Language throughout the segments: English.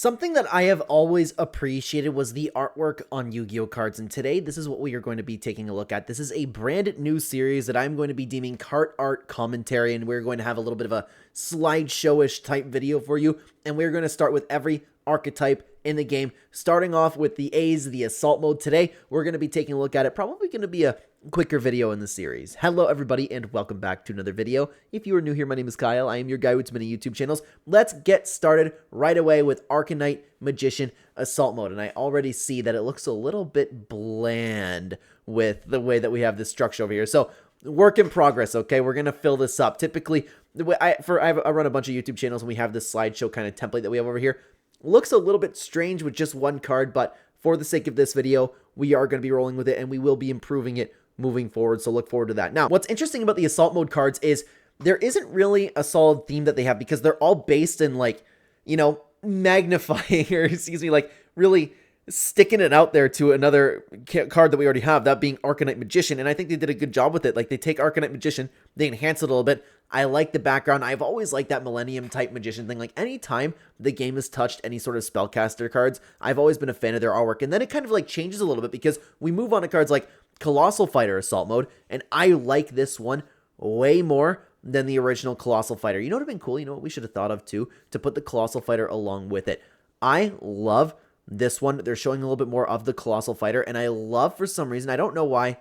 Something that I have always appreciated was the artwork on Yu-Gi-Oh cards, and today this is what we are going to be taking a look at. This is a brand new series that I'm going to be deeming card art commentary, and we're going to have a little bit of a slideshow-ish type video for you, and we're going to start with every archetype in the game, starting off with the A's, the Assault Mode. Today, we're going to be taking a look at it, probably going to be a quicker video in the series. Hello everybody and welcome back to another video. If you are new here, my name is Kyle. I am your guy with many YouTube channels. Let's get started right away with Archetype Magician Assault Mode. And I already see that it looks a little bit bland with the way that we have this structure over here. So work in progress, okay? We're going to fill this up. Typically, the way I run a bunch of YouTube channels and we have this slideshow kind of template that we have over here. Looks a little bit strange with just one card, but for the sake of this video, we are going to be rolling with it and we will be improving it moving forward, so look forward to that. Now, what's interesting about the Assault Mode cards is there isn't really a solid theme that they have because they're all based in, like, you know, magnifying, or excuse me, like, really sticking it out there to another card that we already have, that being Archetype Magician, and I think they did a good job with it. Like, they take Archetype Magician, they enhance it a little bit. I like the background. I've always liked that Millennium-type Magician thing. Like, anytime the game has touched any sort of Spellcaster cards, I've always been a fan of their artwork, and then it kind of, like, changes a little bit because we move on to cards like Colossal Fighter Assault Mode, and I like this one way more than the original Colossal Fighter. You know what would have been cool? You know what we should have thought of, too? To put the Colossal Fighter along with it. I love this one. They're showing a little bit more of the Colossal Fighter, and I love, for some reason, I don't know why,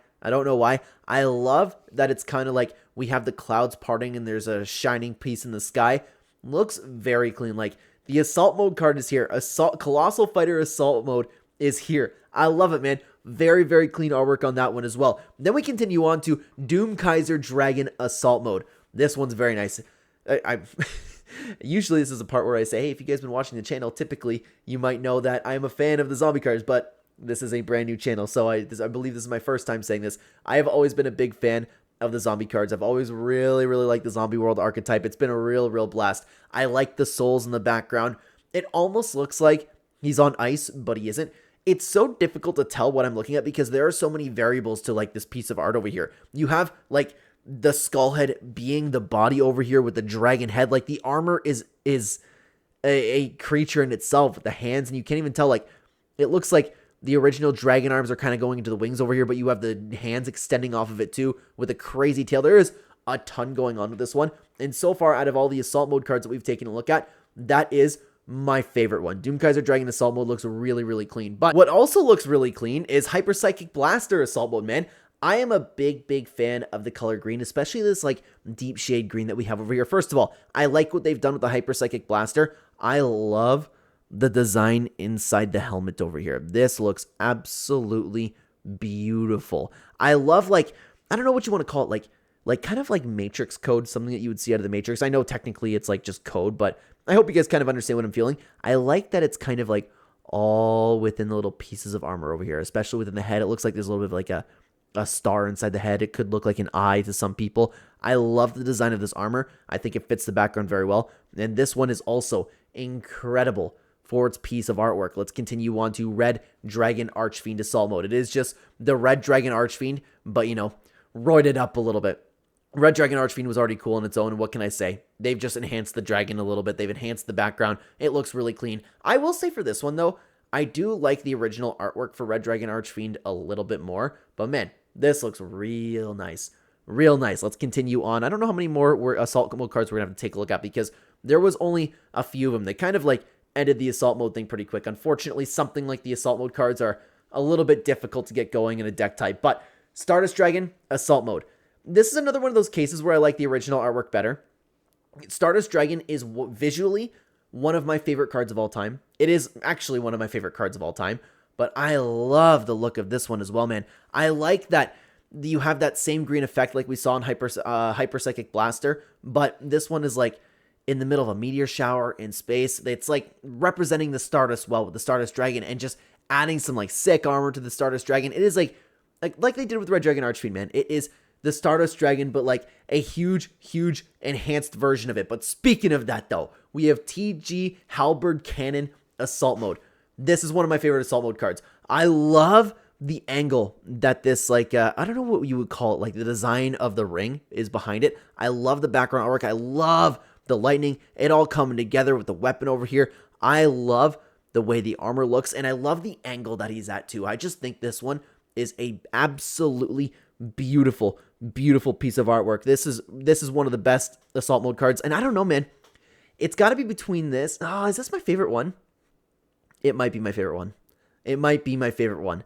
I love that it's kind of like we have the clouds parting and there's a shining piece in the sky. Looks very clean. Like, the Assault Mode card is here. Colossal Fighter Assault Mode is here. I love it, man. Very, very clean artwork on that one as well. Then we continue on to Doom Kaiser Dragon Assault Mode. This one's very nice. Usually this is a part where I say, hey, if you guys been watching the channel, typically you might know that I'm a fan of the zombie cards, but this is a brand new channel, so I believe this is my first time saying this. I have always been a big fan of the zombie cards. I've always really, really liked the Zombie World archetype. It's been a real blast. I like the souls in the background. It almost looks like he's on ice, but he isn't. It's so difficult to tell what I'm looking at because there are so many variables to, like, this piece of art over here. You have, like, the skull head being the body over here with the dragon head. Like, the armor is a creature in itself with the hands, and you can't even tell. Like, it looks like the original dragon arms are kind of going into the wings over here, but you have the hands extending off of it too with a crazy tail. There is a ton going on with this one, and so far out of all the Assault Mode cards that we've taken a look at, that is my favorite one. Doom Kaiser Dragon Assault Mode looks really clean. But what also looks really clean is Hyper Psychic Blaster Assault Mode, man. I am a big fan of the color green, especially this, like, deep shade green that we have over here. First of all, I like what they've done with the Hyper Psychic Blaster. I love the design inside the helmet over here. This looks absolutely beautiful. I love, like, I don't know what you want to call it, like kind of like Matrix code, something that you would see out of the Matrix. I know technically it's like just code, but I hope you guys kind of understand what I'm feeling. I like that it's kind of like all within the little pieces of armor over here, especially within the head. It looks like there's a little bit of like a star inside the head. It could look like an eye to some people. I love the design of this armor. I think it fits the background very well. And this one is also incredible for its piece of artwork. Let's continue on to Red Dragon Archfiend Assault Mode. It is just the Red Dragon Archfiend, but, you know, roided up a little bit. Red Dragon Archfiend was already cool on its own. What can I say? They've just enhanced the dragon a little bit. They've enhanced the background. It looks really clean. I will say for this one, though, I do like the original artwork for Red Dragon Archfiend a little bit more. But, man, this looks real nice. Real nice. Let's continue on. I don't know how many more Assault Mode cards we're going to have to take a look at because there was only a few of them. They kind of, like, ended the Assault Mode thing pretty quick. Unfortunately, something like the Assault Mode cards are a little bit difficult to get going in a deck type. But Stardust Dragon Assault Mode. This is another one of those cases where I like the original artwork better. Stardust Dragon is visually one of my favorite cards of all time. It is actually one of my favorite cards of all time, but I love the look of this one as well, man. I like that you have that same green effect like we saw in Hyper Psychic Blaster, but this one is like in the middle of a meteor shower in space. It's like representing the Stardust well with the Stardust Dragon and just adding some like sick armor to the Stardust Dragon. It is like they did with Red Dragon Archfiend, man. It is the Stardust Dragon, but like a huge enhanced version of it. But speaking of that, though, we have TG Halberd Cannon Assault Mode. This is one of my favorite Assault Mode cards. I love the angle that this, like, I don't know what you would call it, like the design of the ring is behind it. I love the background artwork. I love the lightning. It all coming together with the weapon over here. I love the way the armor looks, and I love the angle that he's at too. I just think this one is a absolutely beautiful, beautiful piece of artwork. This is one of the best assault mode cards, and I don't know, man. It's got to be between this. Oh, is this my favorite one? It might be my favorite one. It might be my favorite one.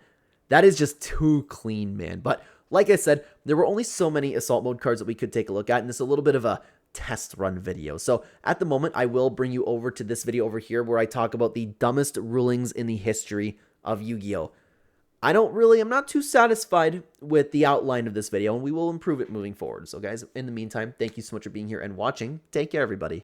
That is just too clean, man. But like I said, there were only so many assault mode cards that we could take a look at, and it's a little bit of a test run video. So at the moment, I will bring you over to this video over here where I talk about the dumbest rulings in the history of Yu-Gi-Oh! I'm not too satisfied with the outline of this video, and we will improve it moving forward. So guys, in the meantime, thank you so much for being here and watching. Take care, everybody.